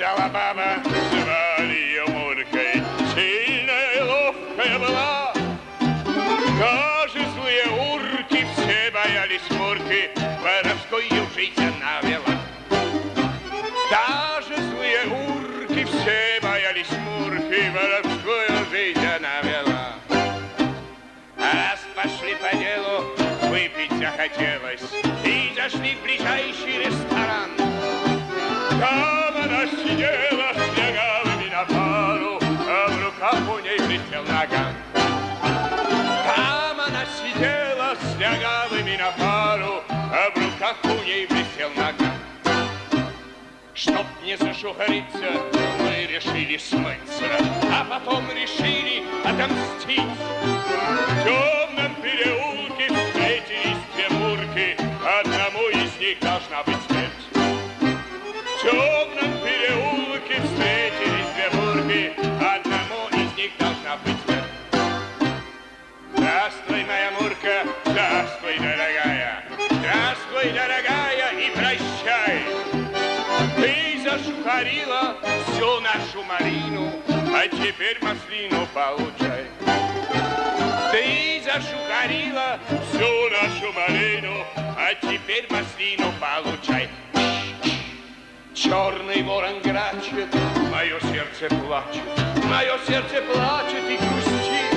Жила баба, звали ее Муркой, сильная и ловкая была. Даже злые урки все боялись Мурки, воровскую жизнь она вела. Даже злые урки все боялись Мурки, воровскую жизнь она вела. А раз пошли по делу, выпить захотелось, и зашли в ближайший ресторан. Там она сидела с лягавыми на пару, а в руках у ней блестел наган. Там она сидела с лягавыми на пару, а в руках у ней блестел наган. Чтоб не зашухариться, мы решили смыться, а потом решили отомстить. В темном переулке встретились две Мурки, одному из них должна быть смерть. В темном переулке встретились две Мурки, одному из них должна быть смерть. Здравствуй, моя Мурка, здравствуй, дорогая, здравствуй, дорогая, и прощай. Ты зашухарила всю нашу Марину, а теперь маслину получай. Ты зашухарила всю нашу Марину, а теперь маслину получай. Черный ворон грачет, мое сердце плачет, мое сердце плачет и грустит.